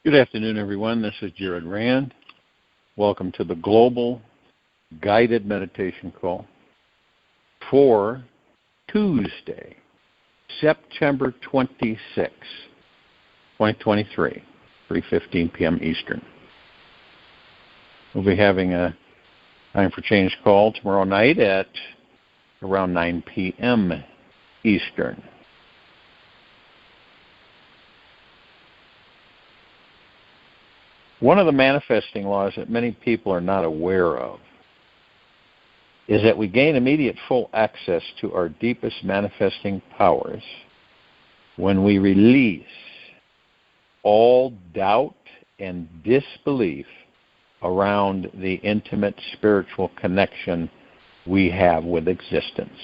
Good afternoon, everyone. This is Jared Rand. Welcome to the Global Guided Meditation Call for Tuesday, September 26, 2023, 3:15 p.m. Eastern. We'll be having a Time for Change call tomorrow night at around 9 p.m. Eastern. One of the manifesting laws that many people are not aware of is that we gain immediate full access to our deepest manifesting powers when we release all doubt and disbelief around the intimate spiritual connection we have with existence.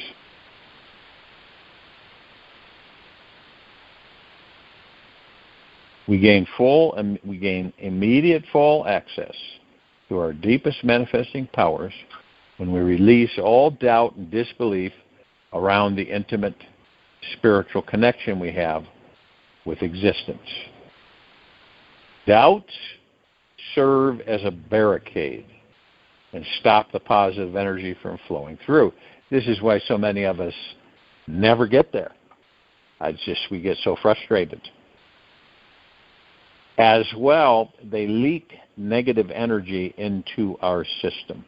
We gain immediate full access to our deepest manifesting powers when we release all doubt and disbelief around the intimate spiritual connection we have with existence. Doubts serve as a barricade and stop the positive energy from flowing through. This is why so many of us never get there. We get so frustrated. As well, they leak negative energy into our system.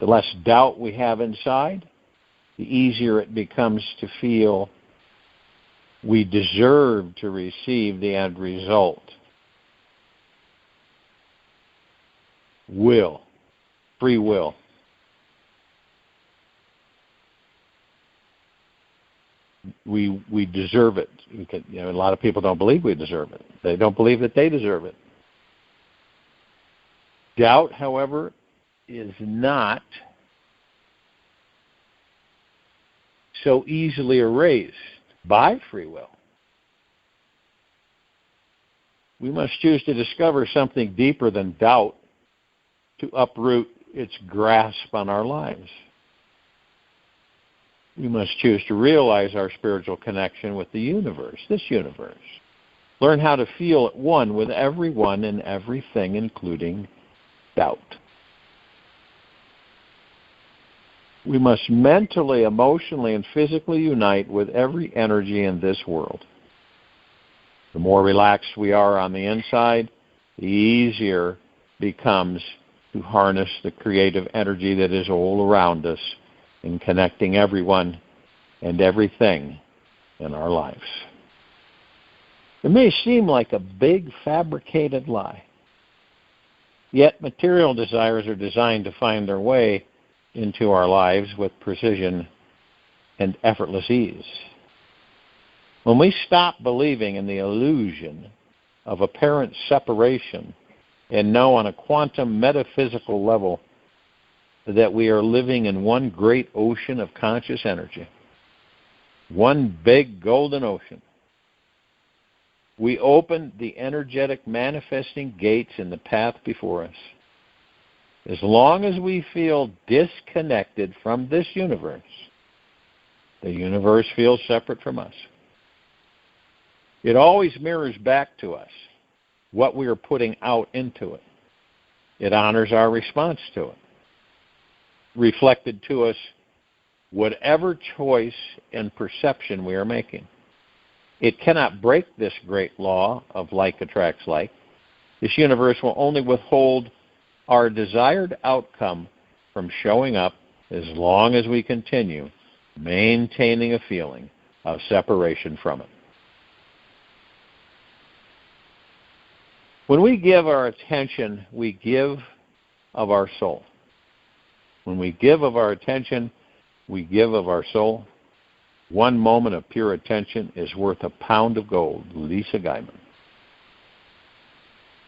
The less doubt we have inside, the easier it becomes to feel we deserve to receive the end result. Free will. We deserve it. A lot of people don't believe we deserve it. They don't believe that they deserve it. Doubt, however, is not so easily erased by free will. We must choose to discover something deeper than doubt to uproot its grasp on our lives. We must choose to realize our spiritual connection with the universe, this universe. Learn how to feel at one with everyone and everything, including doubt. We must mentally, emotionally, and physically unite with every energy in this world. The more relaxed we are on the inside, the easier it becomes to harness the creative energy that is all around us in connecting everyone and everything in our lives. It may seem like a big fabricated lie, yet material desires are designed to find their way into our lives with precision and effortless ease. When we stop believing in the illusion of apparent separation and know on a quantum metaphysical level that we are living in one great ocean of conscious energy, one big golden ocean, we open the energetic manifesting gates in the path before us. As long as we feel disconnected from this universe, the universe feels separate from us. It always mirrors back to us what we are putting out into it. It honors our response to it, reflected to us whatever choice and perception we are making. It cannot break this great law of like attracts like. This universe will only withhold our desired outcome from showing up as long as we continue maintaining a feeling of separation from it. When we give our attention, we give of our soul. When we give of our attention, we give of our soul. One moment of pure attention is worth a pound of gold. Lisa Guyman.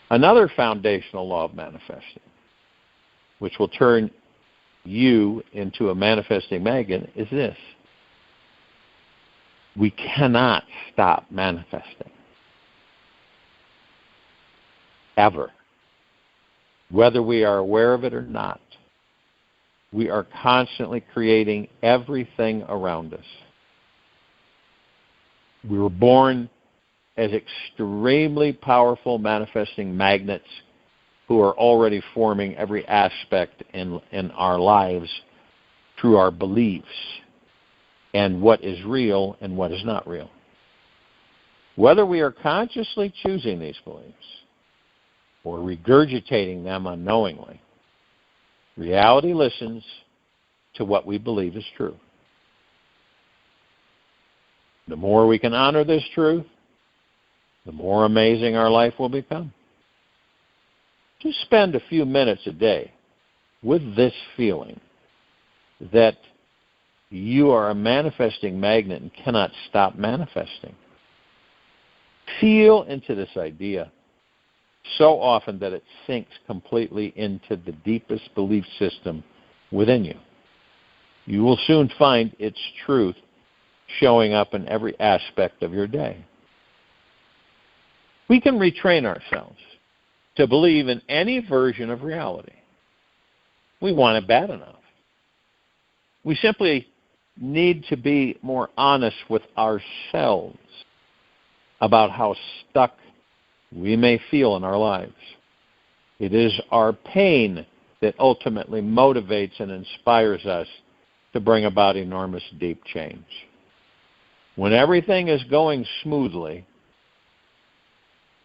Another foundational law of manifesting, which will turn you into a manifesting magnet, is this. We cannot stop manifesting. Ever. Whether we are aware of it or not. We are constantly creating everything around us. We were born as extremely powerful manifesting magnets who are already forming every aspect in our lives through our beliefs and what is real and what is not real. Whether we are consciously choosing these beliefs or regurgitating them unknowingly, reality listens to what we believe is true. The more we can honor this truth, the more amazing our life will become. Just spend a few minutes a day with this feeling that you are a manifesting magnet and cannot stop manifesting. Feel into this idea so often that it sinks completely into the deepest belief system within you. You will soon find its truth showing up in every aspect of your day. We can retrain ourselves to believe in any version of reality. We want it bad enough. We simply need to be more honest with ourselves about how stuck we may feel in our lives. It is our pain that ultimately motivates and inspires us to bring about enormous deep change. When everything is going smoothly,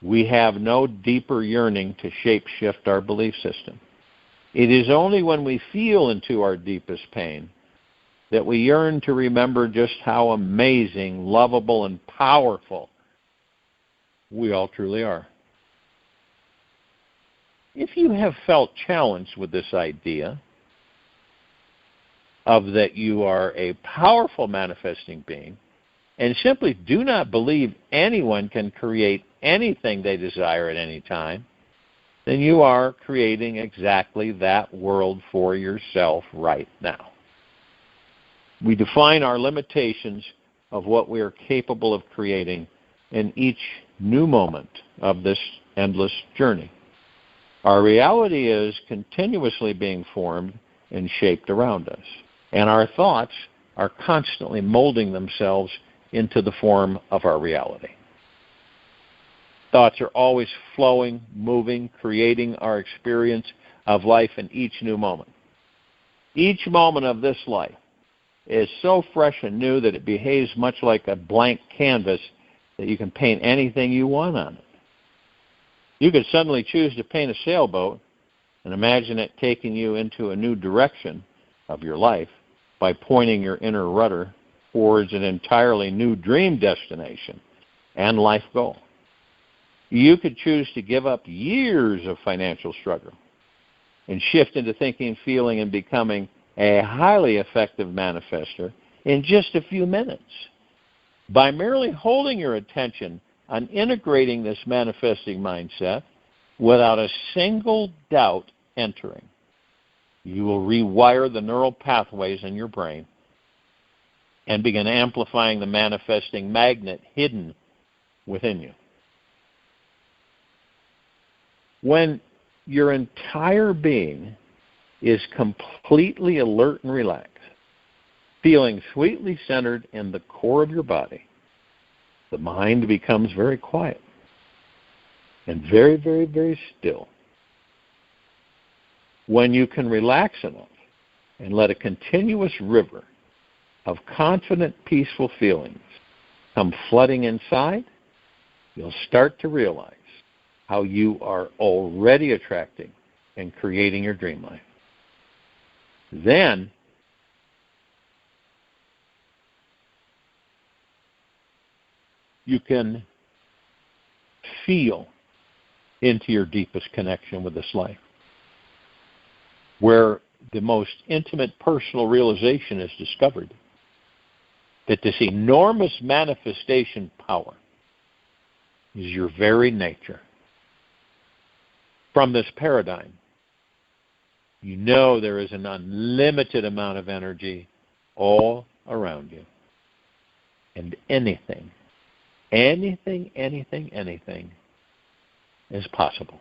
we have no deeper yearning to shape-shift our belief system. It is only when we feel into our deepest pain that we yearn to remember just how amazing, lovable, and powerful we all truly are. If you have felt challenged with this idea of that you are a powerful manifesting being and simply do not believe anyone can create anything they desire at any time, then you are creating exactly that world for yourself right now. We define our limitations of what we are capable of creating in each new moment of this endless journey. Our reality is continuously being formed and shaped around us, and our thoughts are constantly molding themselves into the form of our reality. Thoughts are always flowing, moving, creating our experience of life in each new moment. Each moment of this life is so fresh and new that it behaves much like a blank canvas that you can paint anything you want on it. You could suddenly choose to paint a sailboat and imagine it taking you into a new direction of your life by pointing your inner rudder towards an entirely new dream destination and life goal. You could choose to give up years of financial struggle and shift into thinking, feeling, and becoming a highly effective manifester in just a few minutes. By merely holding your attention on integrating this manifesting mindset without a single doubt entering, you will rewire the neural pathways in your brain and begin amplifying the manifesting magnet hidden within you. When your entire being is completely alert and relaxed, feeling sweetly centered in the core of your body, the mind becomes very quiet and very, very, very still. When you can relax enough and let a continuous river of confident, peaceful feelings come flooding inside, you'll start to realize how you are already attracting and creating your dream life. Then, you can feel into your deepest connection with this life, where the most intimate personal realization is discovered that this enormous manifestation power is your very nature. From this paradigm, you know there is an unlimited amount of energy all around you. And anything is possible.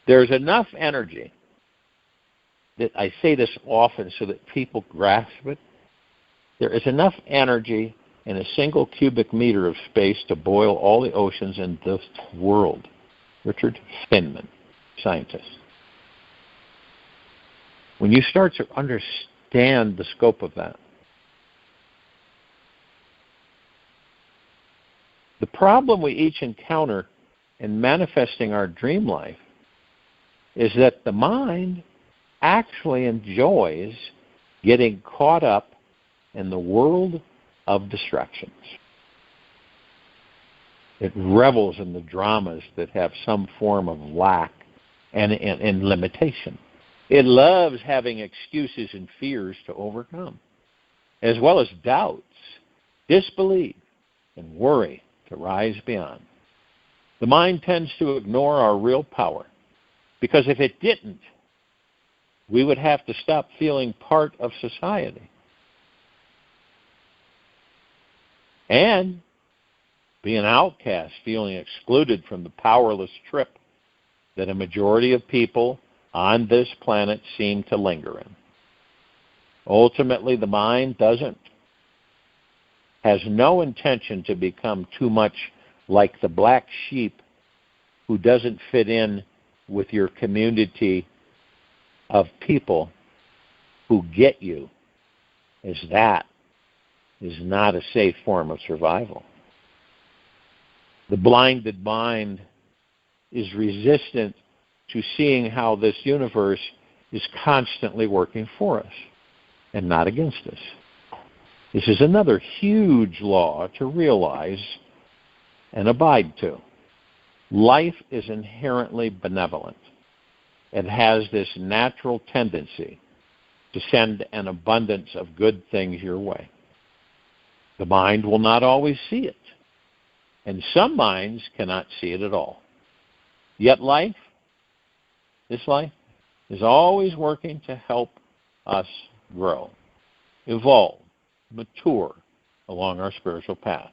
There's enough energy that I say this often so that people grasp it. There is enough energy in a single cubic meter of space to boil all the oceans in this world. Richard Feynman, scientist. When you start to understand the scope of that, the problem we each encounter in manifesting our dream life is that the mind actually enjoys getting caught up in the world of distractions. It revels in the dramas that have some form of lack and limitation. It loves having excuses and fears to overcome, as well as doubts, disbelief, and worry to rise beyond. The mind tends to ignore our real power, because if it didn't, we would have to stop feeling part of society. And be an outcast, feeling excluded from the powerless trip that a majority of people on this planet seem to linger in. Ultimately, the mind has no intention to become too much like the black sheep who doesn't fit in with your community of people who get you, as that is not a safe form of survival. The blinded mind is resistant to seeing how this universe is constantly working for us and not against us. This is another huge law to realize and abide to. Life is inherently benevolent. It has this natural tendency to send an abundance of good things your way. The mind will not always see it, and some minds cannot see it at all. Yet this life, is always working to help us grow, evolve, mature along our spiritual path.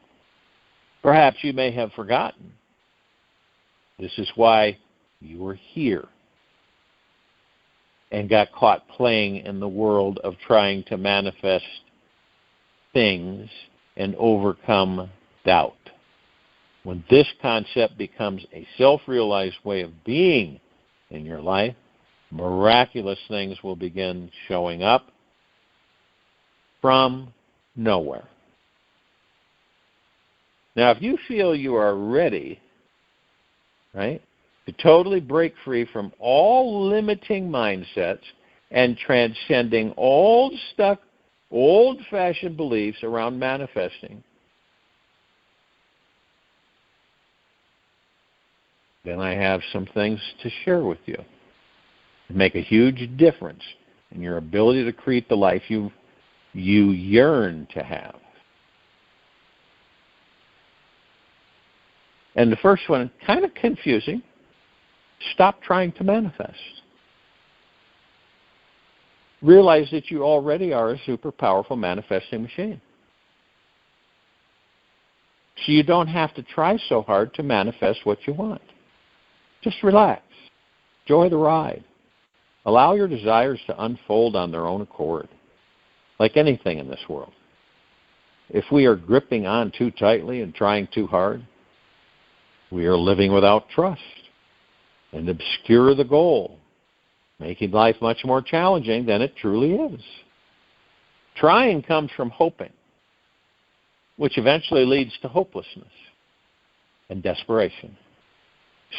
Perhaps you may have forgotten. This is why you were here and got caught playing in the world of trying to manifest things and overcome doubt. When this concept becomes a self-realized way of being in your life, miraculous things will begin showing up from nowhere. Now, if you feel you are ready, right, to totally break free from all limiting mindsets and transcending all stuck, old-fashioned beliefs around manifesting, then I have some things to share with you that make a huge difference in your ability to create the life you yearn to have. And the first one, kind of confusing. Stop trying to manifest. Realize that you already are a super powerful manifesting machine. So you don't have to try so hard to manifest what you want. Just relax. Enjoy the ride. Allow your desires to unfold on their own accord, like anything in this world. If we are gripping on too tightly and trying too hard, we are living without trust and obscure the goal, making life much more challenging than it truly is. Trying comes from hoping, which eventually leads to hopelessness and desperation,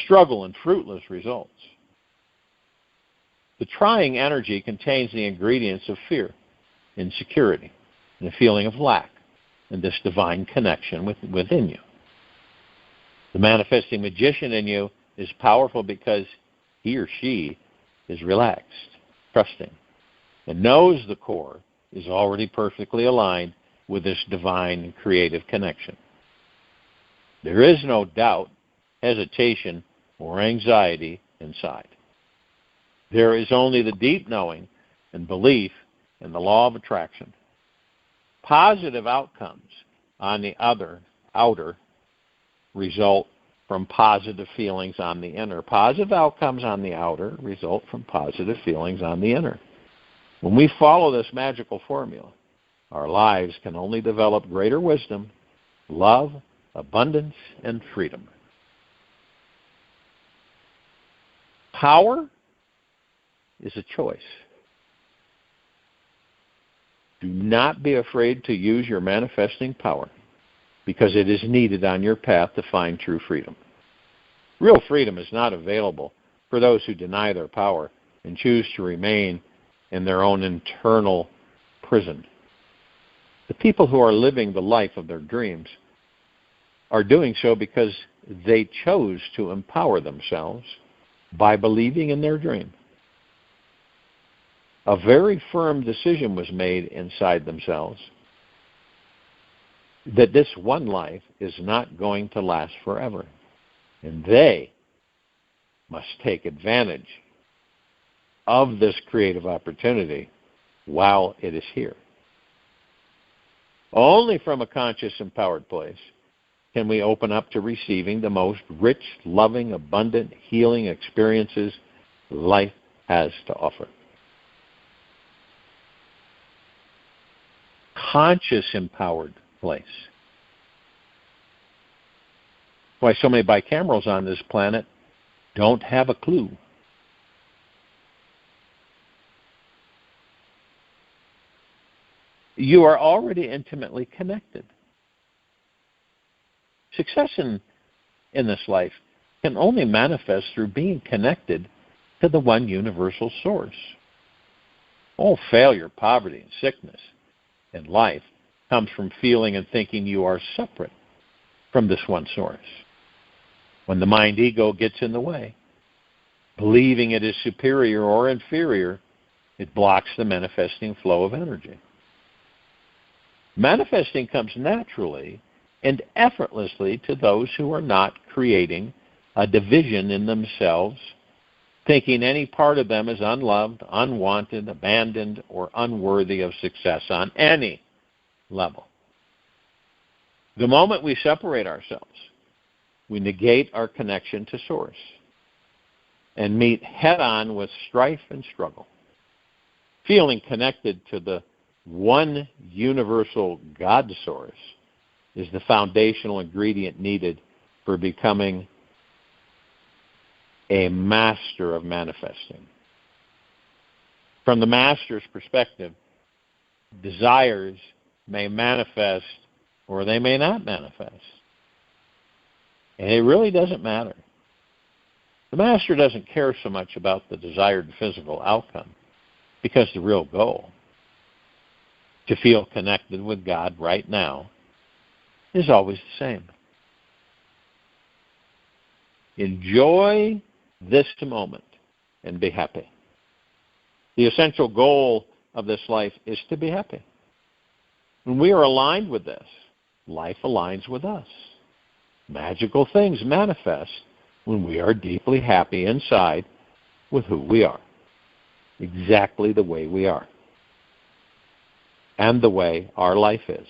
struggle and fruitless results. The trying energy contains the ingredients of fear, insecurity, and a feeling of lack in this divine connection within you. The manifesting magician in you is powerful because he or she is relaxed, trusting, and knows the core is already perfectly aligned with this divine creative connection. There is no doubt, hesitation, or anxiety inside. There is only the deep knowing and belief in the law of attraction. Positive outcomes on the outer result from positive feelings on the inner. Positive outcomes on the outer result from positive feelings on the inner. When we follow this magical formula, our lives can only develop greater wisdom, love, abundance, and freedom. Power is a choice. Do not be afraid to use your manifesting power, because it is needed on your path to find true freedom. Real freedom is not available for those who deny their power and choose to remain in their own internal prison. The people who are living the life of their dreams are doing so because they chose to empower themselves by believing in their dream. A very firm decision was made inside themselves that this one life is not going to last forever, and they must take advantage of this creative opportunity while it is here. Only from a conscious, empowered place can we open up to receiving the most rich, loving, abundant, healing experiences life has to offer. Conscious, empowered place. Why so many bicamerals on this planet don't have a clue. You are already intimately connected. Success in this life can only manifest through being connected to the one universal source. All failure, poverty, and sickness in life comes from feeling and thinking you are separate from this one source. When the mind ego gets in the way, believing it is superior or inferior, it blocks the manifesting flow of energy. Manifesting comes naturally and effortlessly to those who are not creating a division in themselves, thinking any part of them is unloved, unwanted, abandoned, or unworthy of success on any level. The moment we separate ourselves, we negate our connection to Source and meet head-on with strife and struggle. Feeling connected to the one universal God Source is the foundational ingredient needed for becoming a master of manifesting. From the master's perspective, desires may manifest or they may not manifest. And it really doesn't matter. The master doesn't care so much about the desired physical outcome, because the real goal, to feel connected with God right now, is always the same. Enjoy this moment and be happy. The essential goal of this life is to be happy. When we are aligned with this, life aligns with us. Magical things manifest when we are deeply happy inside with who we are, exactly the way we are, and the way our life is.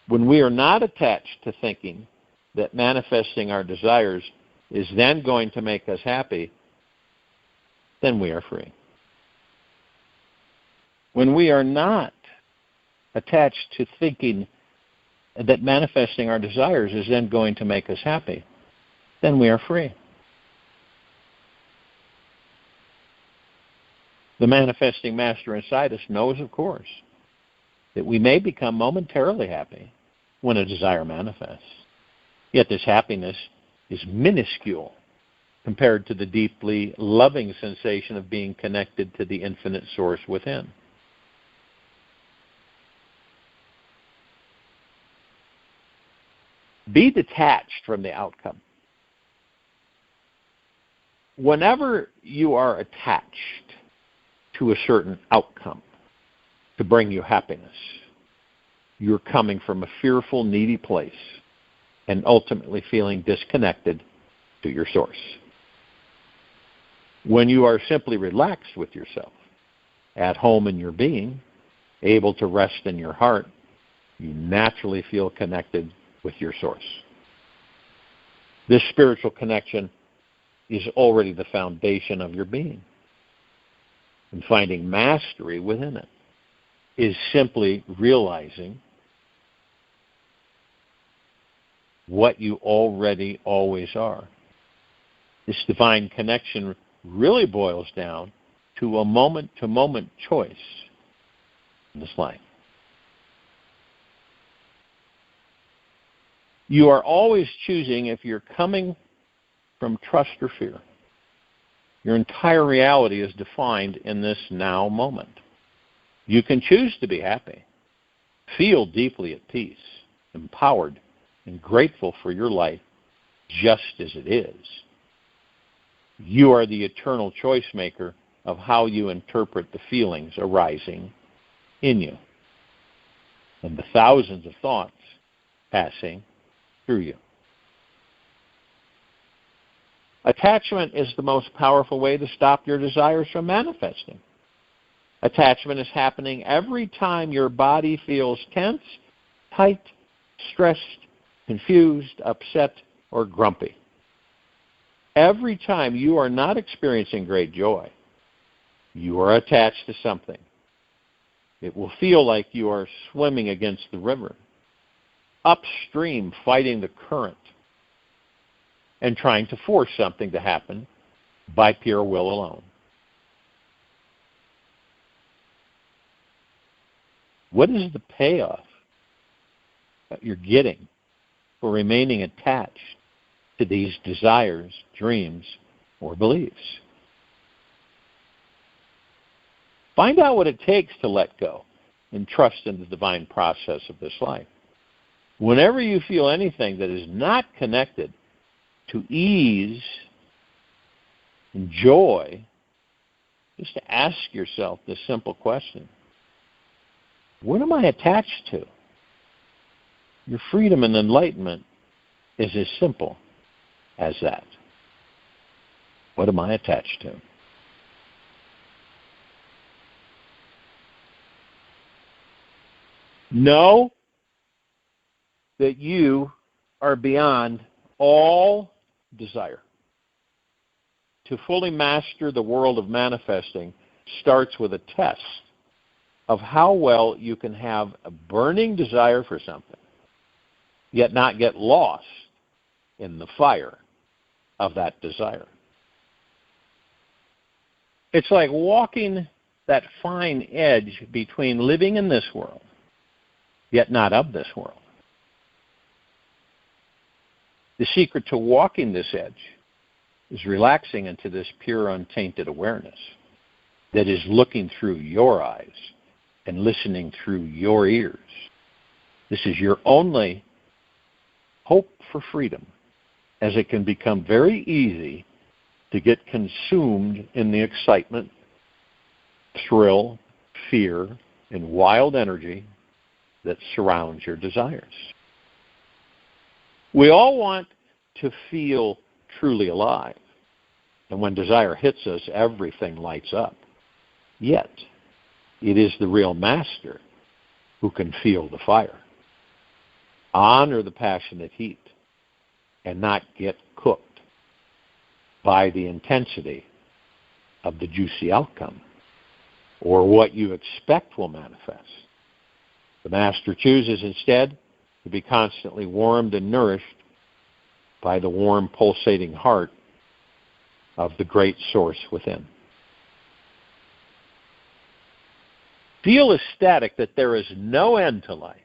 When we are not attached to thinking that manifesting our desires is then going to make us happy, then we are free. When we are not attached to thinking that manifesting our desires is then going to make us happy, then we are free. The manifesting master inside us knows, of course, that we may become momentarily happy when a desire manifests. Yet this happiness is minuscule compared to the deeply loving sensation of being connected to the infinite source within. Be detached from the outcome. Whenever you are attached to a certain outcome to bring you happiness, you're coming from a fearful, needy place and ultimately feeling disconnected to your source. When you are simply relaxed with yourself, at home in your being, able to rest in your heart, you naturally feel connected with your source. This spiritual connection is already the foundation of your being. and finding mastery within it is simply realizing what you already always are. This divine connection really boils down to a moment-to-moment choice in this life. You are always choosing if you're coming from trust or fear. Your entire reality is defined in this now moment. You can choose to be happy, feel deeply at peace, empowered, and grateful for your life just as it is. You are the eternal choice maker of how you interpret the feelings arising in you and the thousands of thoughts passing through you. Attachment is the most powerful way to stop your desires from manifesting. Attachment is happening every time your body feels tense, tight, stressed, confused, upset, or grumpy. Every time you are not experiencing great joy, you are attached to something. It will feel like you are swimming against the river, upstream fighting the current, and trying to force something to happen by pure will alone. What is the payoff that you're getting for remaining attached to these desires, dreams, or beliefs? Find out what it takes to let go and trust in the divine process of this life. Whenever you feel anything that is not connected to ease and joy, just to ask yourself this simple question: what am I attached to? Your freedom and enlightenment is as simple as that. What am I attached to? Know that you are beyond all desire. To fully master the world of manifesting starts with a test of how well you can have a burning desire for something, yet not get lost in the fire of that desire. It's like walking that fine edge between living in this world, yet not of this world. The secret to walking this edge is relaxing into this pure, untainted awareness that is looking through your eyes and listening through your ears. This is your only hope for freedom, as it can become very easy to get consumed in the excitement, thrill, fear, and wild energy that surrounds your desires. We all want to feel truly alive, and when desire hits us, everything lights up. Yet, it is the real master who can feel the fire, honor the passionate heat, and not get cooked by the intensity of the juicy outcome or what you expect will manifest. The master chooses instead to be constantly warmed and nourished by the warm, pulsating heart of the great source within. Feel ecstatic that there is no end to life,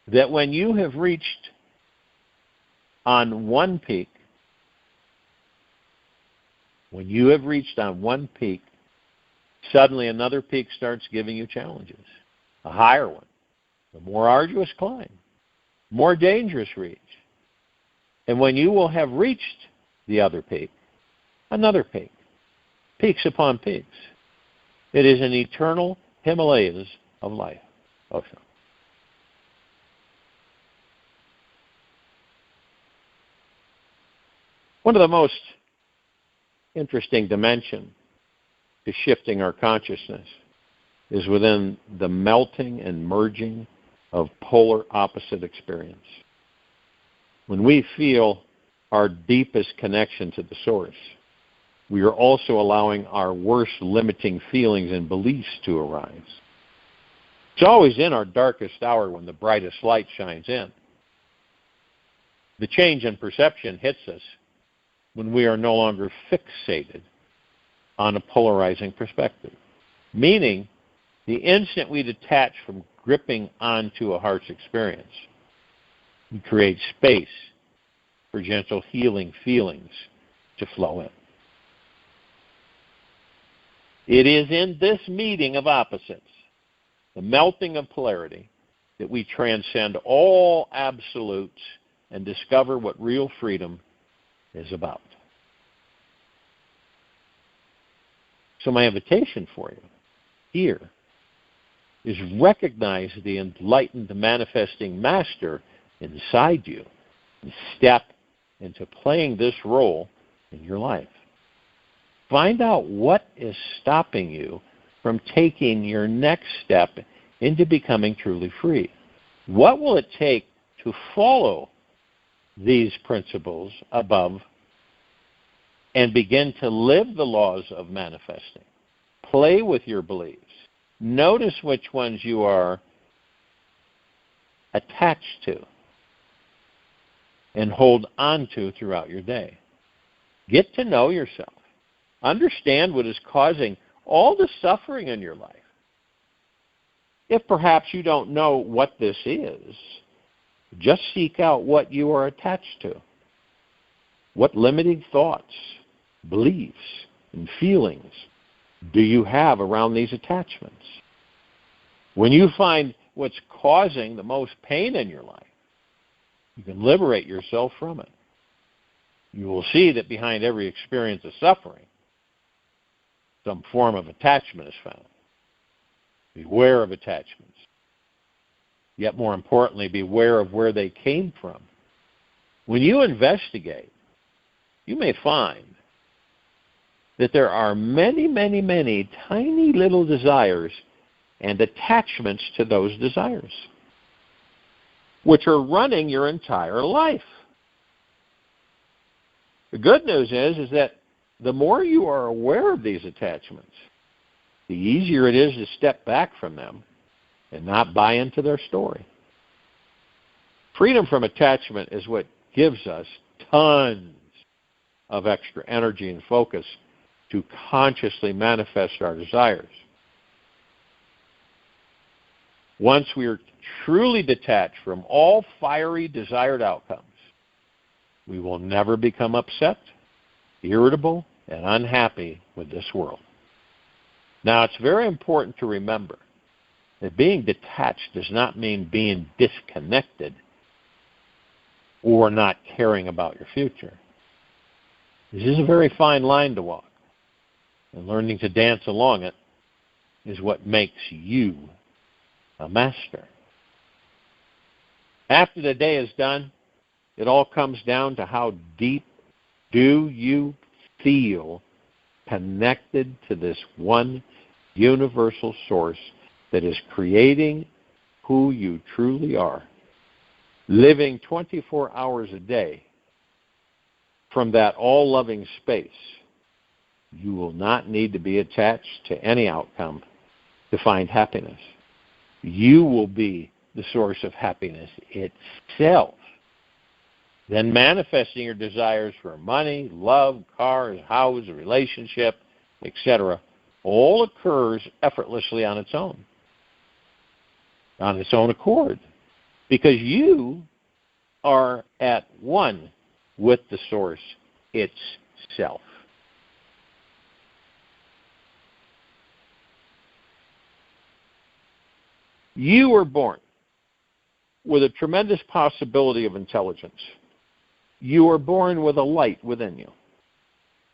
that when you have reached on one peak, suddenly another peak starts giving you challenges, a higher one, a more arduous climb, more dangerous reach. And when you will have reached the other peak, another peak, peaks upon peaks. It is an eternal Himalayas of life. Osho. One of the most interesting dimensions to shifting our consciousness is within the melting and merging of polar opposite experience. When we feel our deepest connection to the source, we are also allowing our worst limiting feelings and beliefs to arise. It's always in our darkest hour when the brightest light shines in. The change in perception hits us when we are no longer fixated on a polarizing perspective, meaning the instant we detach from gripping onto a harsh experience, we create space for gentle healing feelings to flow in. It is in this meeting of opposites, the melting of polarity, that we transcend all absolutes and discover what real freedom is about. So my invitation for you here is recognize the enlightened manifesting master inside you and step into playing this role in your life. Find out what is stopping you from taking your next step into becoming truly free. What will it take to follow these principles above and begin to live the laws of manifesting? Play with your beliefs. Notice which ones you are attached to and hold on to throughout your day. Get to know yourself. Understand what is causing all the suffering in your life. If perhaps you don't know what this is, just seek out what you are attached to. What limiting thoughts, beliefs, and feelings do you have around these attachments? When you find what's causing the most pain in your life, you can liberate yourself from it. You will see that behind every experience of suffering, some form of attachment is found. Beware of attachments. Yet more importantly, beware of where they came from. When you investigate, you may find that there are many, many, many tiny little desires and attachments to those desires, which are running your entire life. The good news is that the more you are aware of these attachments, the easier it is to step back from them and not buy into their story. Freedom from attachment is what gives us tons of extra energy and focus to consciously manifest our desires. Once we are truly detached from all fiery desired outcomes, we will never become upset, irritable, and unhappy with this world. Now, it's very important to remember that being detached does not mean being disconnected or not caring about your future. This is a very fine line to walk, and learning to dance along it is what makes you a master. After the day is done, it all comes down to how deep do you feel connected to this one universal source that is creating who you truly are, living 24 hours a day from that all-loving space. You will not need to be attached to any outcome to find happiness. You will be the source of happiness itself. Then manifesting your desires for money, love, cars, house, a relationship, etc., all occurs effortlessly on its own accord, because you are at one with the source itself. You were born with a tremendous possibility of intelligence. You are born with a light within you.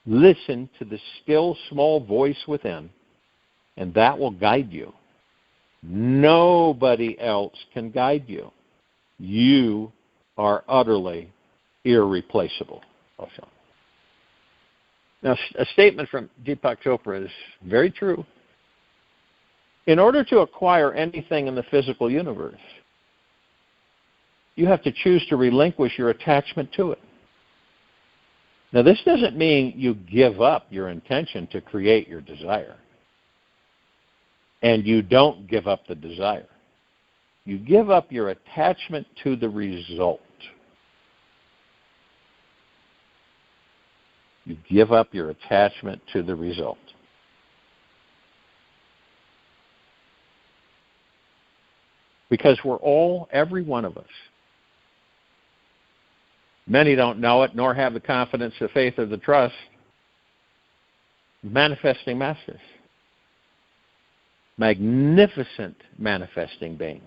Listen to the still small voice within, and that will guide you. Nobody else can guide you. You are utterly irreplaceable. Now, a statement from Deepak Chopra is very true. In order to acquire anything in the physical universe, you have to choose to relinquish your attachment to it. Now, this doesn't mean you give up your intention to create your desire. And you don't give up the desire. You give up your attachment to the result. You give up your attachment to the result. Because we're all, every one of us. Many don't know it, nor have the confidence, the faith, or the trust. Manifesting masters. Magnificent manifesting beings.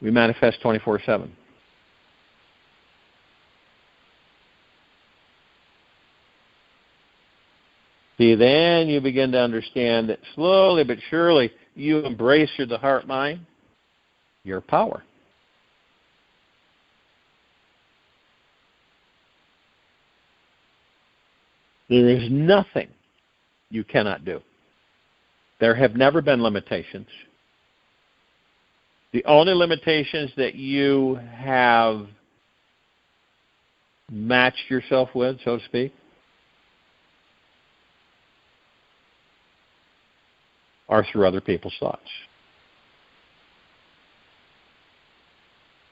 We manifest 24/7. See, then you begin to understand that slowly but surely you embrace the heart mind, your power. There is nothing you cannot do. There have never been limitations. The only limitations that you have matched yourself with, so to speak, are through other people's thoughts.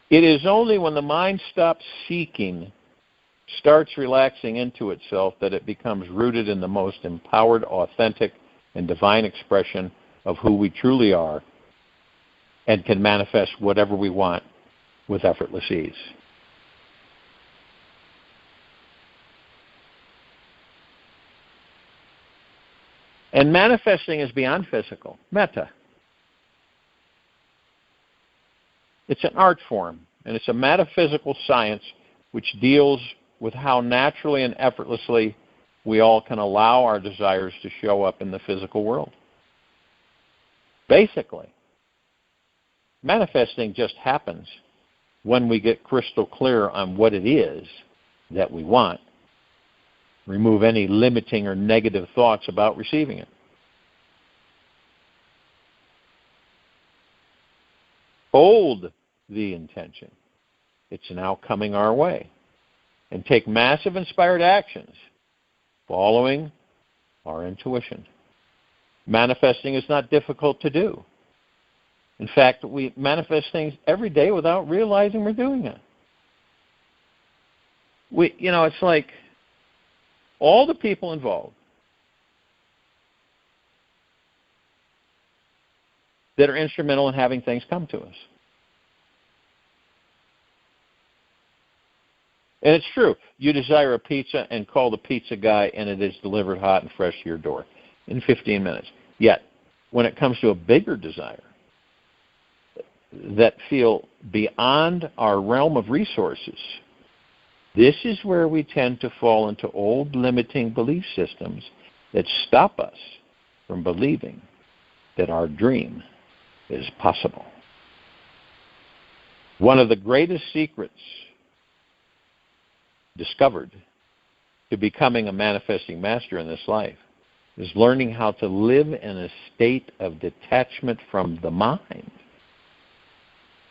It is only when the mind stops seeking, starts relaxing into itself, that it becomes rooted in the most empowered, authentic, and divine expression of who we truly are, and can manifest whatever we want with effortless ease. And manifesting is beyond physical. Metta. It's an art form, and it's a metaphysical science which deals with how naturally and effortlessly we all can allow our desires to show up in the physical world. Basically, manifesting just happens when we get crystal clear on what it is that we want. Remove any limiting or negative thoughts about receiving it. Hold the intention. It's now coming our way. And take massive inspired actions following our intuition. Manifesting is not difficult to do. In fact, we manifest things every day without realizing we're doing it. It's like all the people involved that are instrumental in having things come to us. And it's true. You desire a pizza and call the pizza guy, and it is delivered hot and fresh to your door in 15 minutes. Yet, when it comes to a bigger desire that feel beyond our realm of resources, this is where we tend to fall into old limiting belief systems that stop us from believing that our dream is possible. One of the greatest secrets discovered to becoming a manifesting master in this life is learning how to live in a state of detachment from the mind.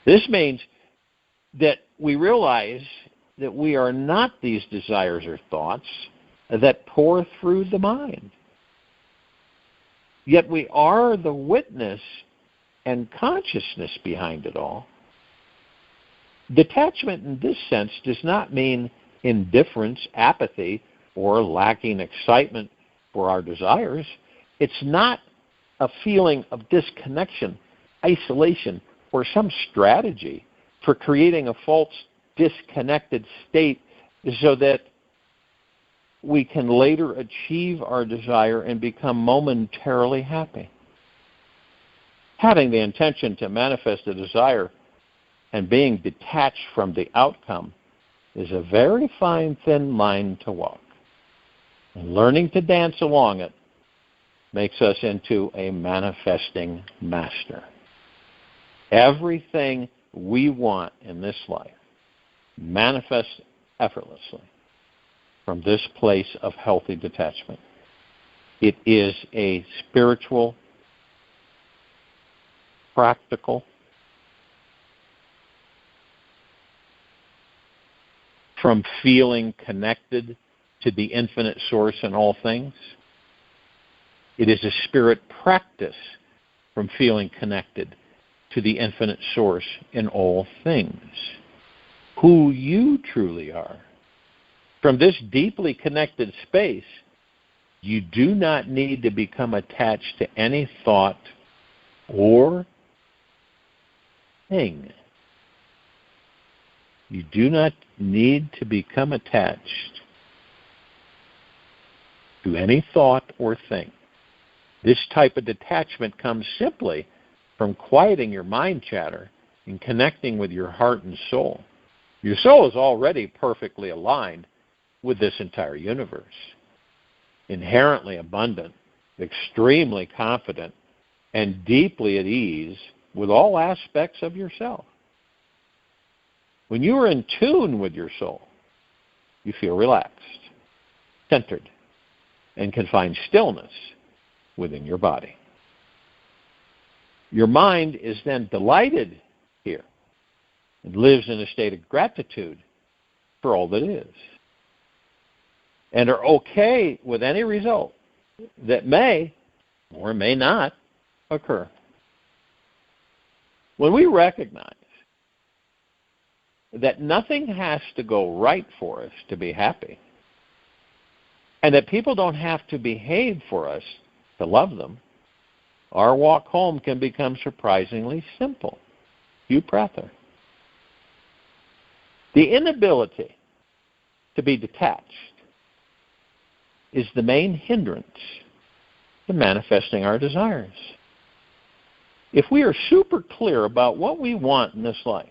This means that we realize that we are not these desires or thoughts that pour through the mind. Yet we are the witness and consciousness behind it all. Detachment in this sense does not mean indifference, apathy, or lacking excitement for our desires. It's not a feeling of disconnection, isolation, or some strategy for creating a false disconnected state so that we can later achieve our desire and become momentarily happy. Having the intention to manifest a desire and being detached from the outcome is a very fine, thin line to walk. And learning to dance along it makes us into a manifesting master. Everything we want in this life manifests effortlessly from this place of healthy detachment. It is a spiritual, practical, from feeling connected to the infinite source in all things. It is a spirit practice from feeling connected to the infinite source in all things. Who you truly are. From this deeply connected space, you do not need to become attached to any thought or thing. You do not need to become attached to any thought or thing. This type of detachment comes simply from quieting your mind chatter and connecting with your heart and soul. Your soul is already perfectly aligned with this entire universe, inherently abundant, extremely confident, and deeply at ease with all aspects of yourself. When you are in tune with your soul, you feel relaxed, centered, and can find stillness within your body. Your mind is then delighted here and lives in a state of gratitude for all that is, and are okay with any result that may or may not occur. When we recognize that nothing has to go right for us to be happy, and that people don't have to behave for us to love them, our walk home can become surprisingly simple. Hugh Prather. The inability to be detached is the main hindrance to manifesting our desires. If we are super clear about what we want in this life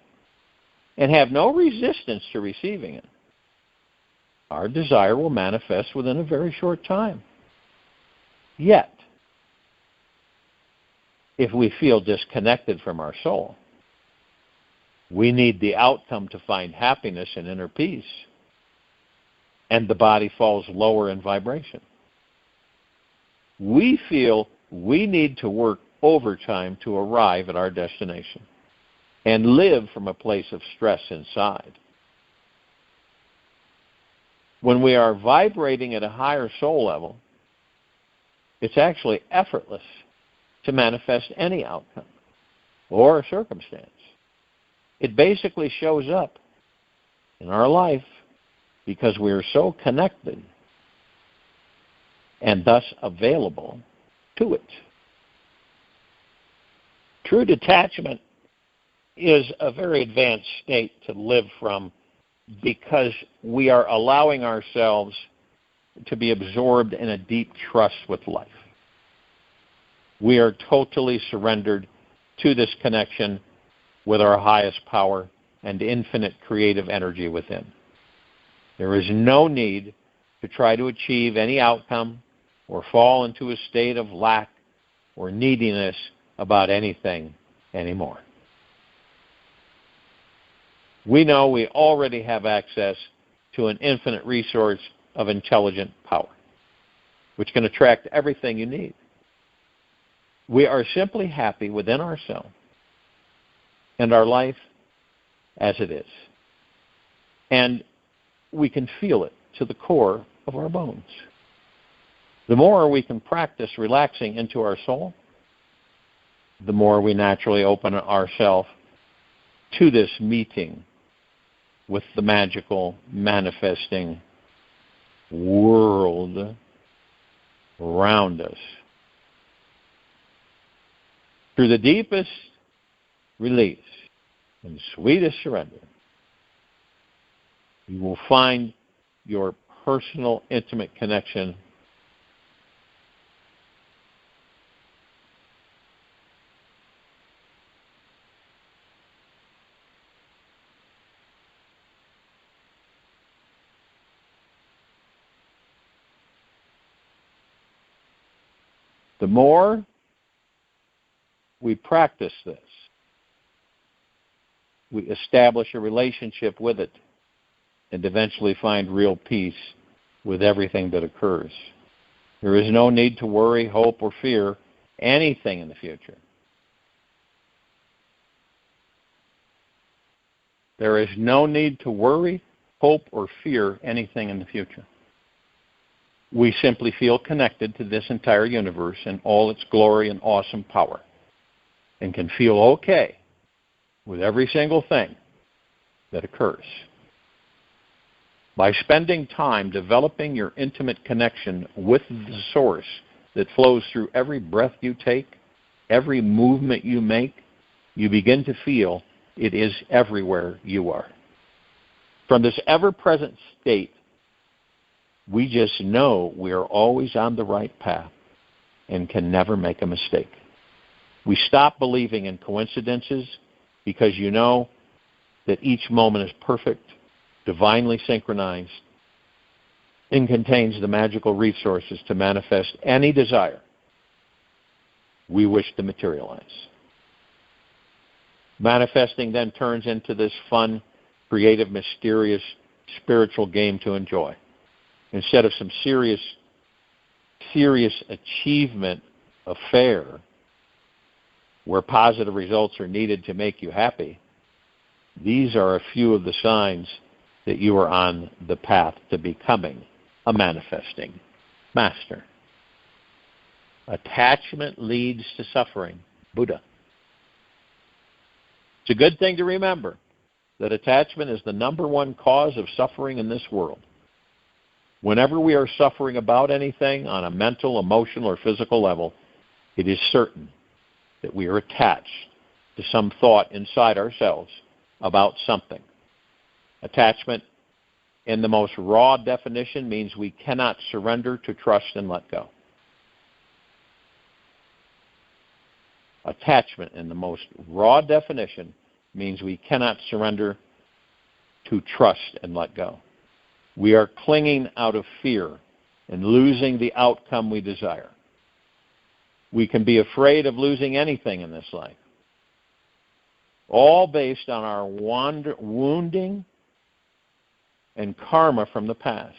and have no resistance to receiving it, our desire will manifest within a very short time. Yet, if we feel disconnected from our soul, we need the outcome to find happiness and inner peace, and the body falls lower in vibration. We feel we need to work overtime to arrive at our destination and live from a place of stress inside. When we are vibrating at a higher soul level, it's actually effortless to manifest any outcome or circumstance. It basically shows up in our life because we are so connected and thus available to it. True detachment is a very advanced state to live from because we are allowing ourselves to be absorbed in a deep trust with life. We are totally surrendered to this connection with our highest power and infinite creative energy within. There is no need to try to achieve any outcome or fall into a state of lack or neediness about anything anymore. We know we already have access to an infinite resource of intelligent power, which can attract everything you need. We are simply happy within ourselves and our life as it is. And we can feel it to the core of our bones. The more we can practice relaxing into our soul, the more we naturally open ourselves to this meeting with the magical, manifesting world around us. Through the deepest release and sweetest surrender, you will find your personal, intimate connection the more we practice this, we establish a relationship with it and eventually find real peace with everything that occurs. There is no need to worry, hope, or fear anything in the future. There is no need to worry, hope, or fear anything in the future. we simply feel connected to this entire universe in all its glory and awesome power, and can feel okay with every single thing that occurs. By spending time developing your intimate connection with the source that flows through every breath you take, every movement you make, you begin to feel it is everywhere you are. From this ever-present state, we just know we are always on the right path and can never make a mistake. We stop believing in coincidences because you know that each moment is perfect, divinely synchronized, and contains the magical resources to manifest any desire we wish to materialize. Manifesting then turns into this fun, creative, mysterious, spiritual game to enjoy. Instead of some serious achievement affair where positive results are needed to make you happy, these are a few of the signs that you are on the path to becoming a manifesting master. Attachment leads to suffering. Buddha. It's a good thing to remember that attachment is the number one cause of suffering in this world. Whenever we are suffering about anything on a mental, emotional, or physical level, it is certain that we are attached to some thought inside ourselves about something. Attachment, in the most raw definition, means we cannot surrender to trust and let go. Attachment, in the most raw definition, means we cannot surrender to trust and let go. We are clinging out of fear and losing the outcome we desire. We can be afraid of losing anything in this life, all based on our wounding and karma from the past.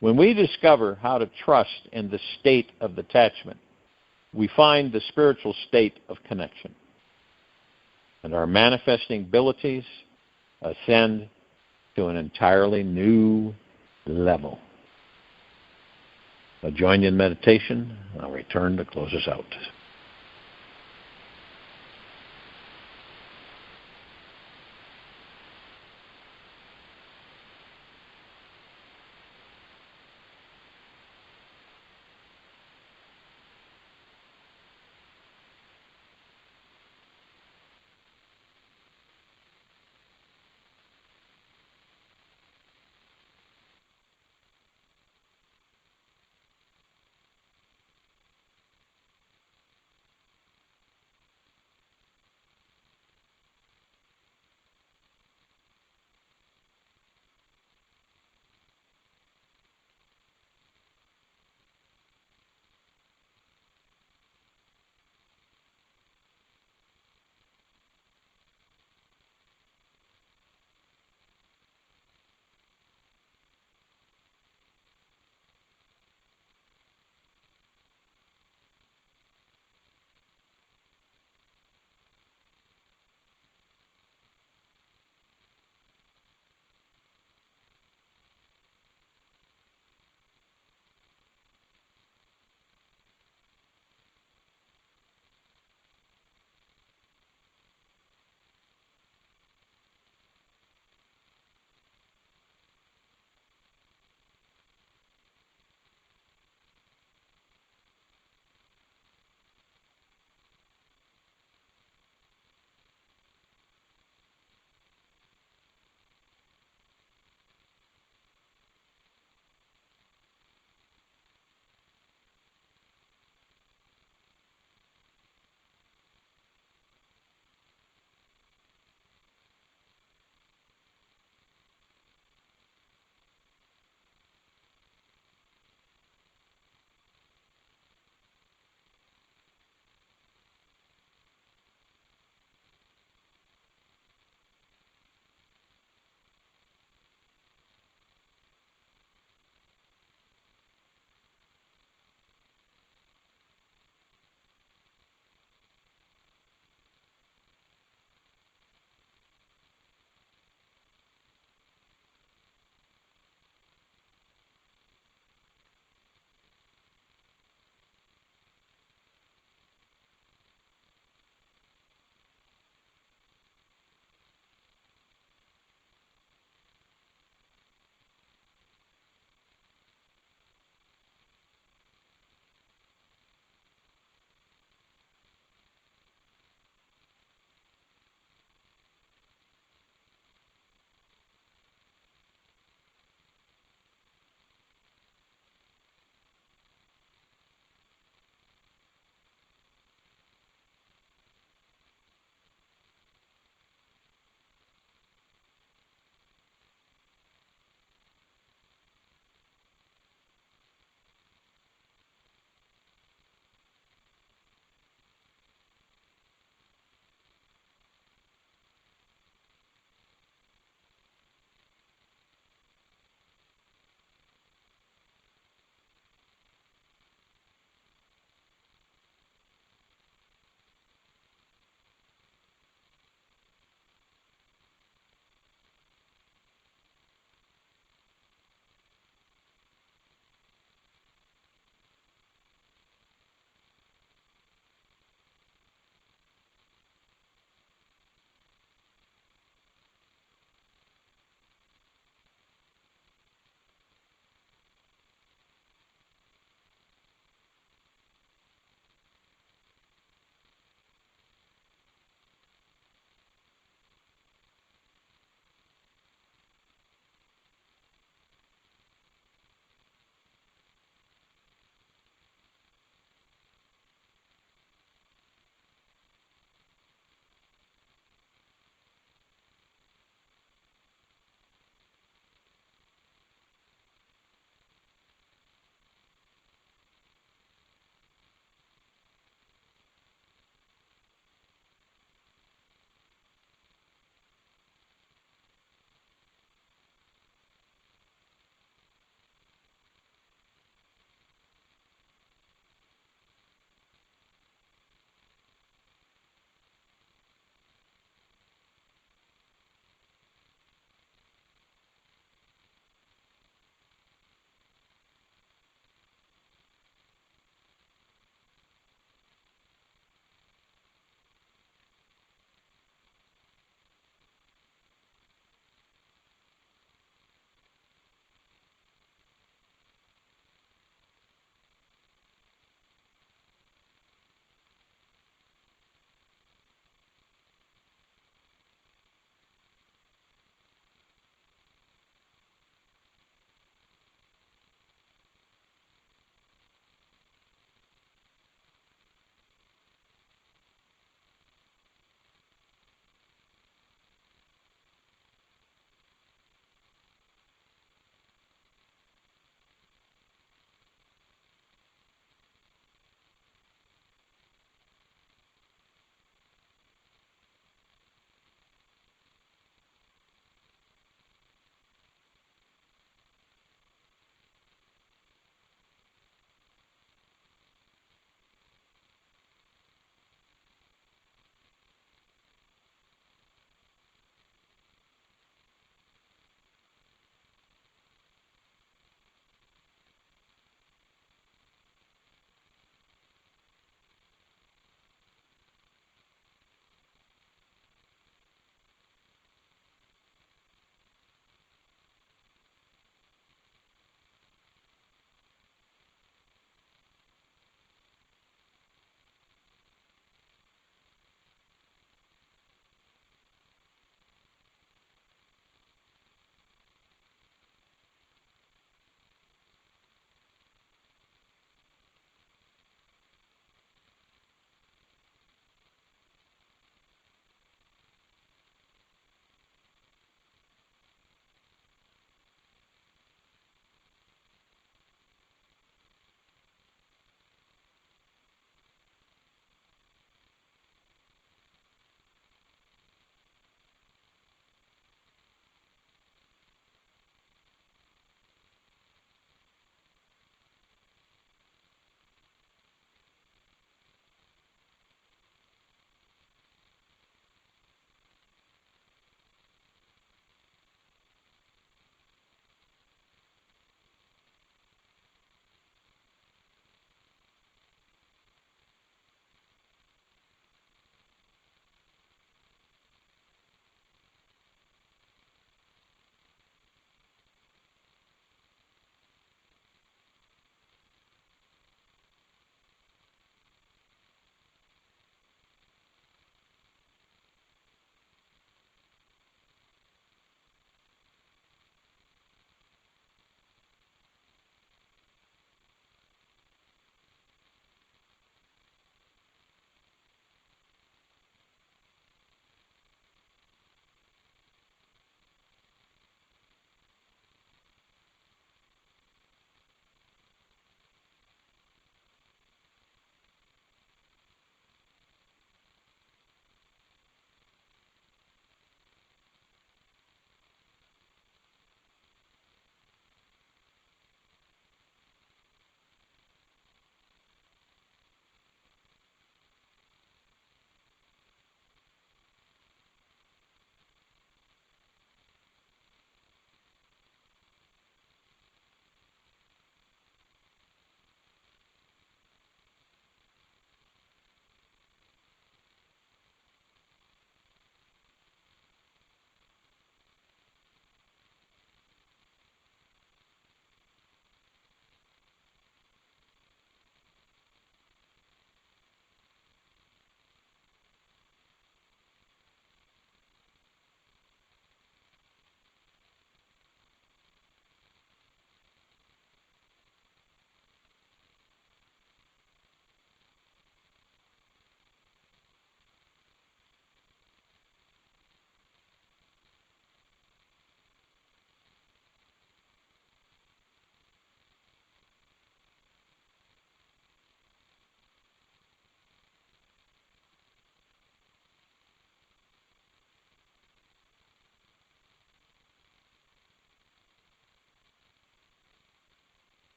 When we discover how to trust in the state of detachment, we find the spiritual state of connection, and our manifesting abilities ascend to an entirely new level. I'll join you in meditation. I'll return to close us out.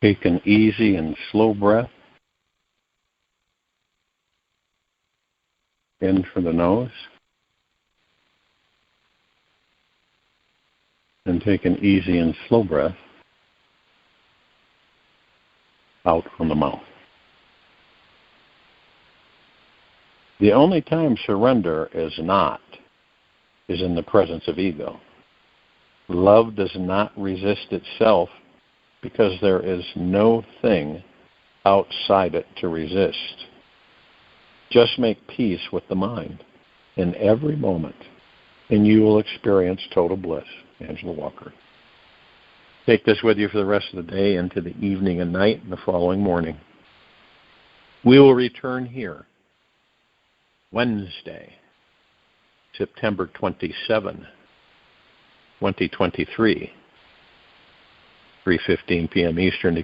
Take an easy and slow breath in through the nose, and take an easy and slow breath out from the mouth. The only time surrender is in the presence of ego. Love does not resist itself because there is no thing outside it to resist. Just make peace with the mind in every moment, and you will experience total bliss. Angela Walker. Take this with you for the rest of the day, into the evening and night, and the following morning. We will return here Wednesday, September 27, 2023, 3:15 p.m. Eastern, to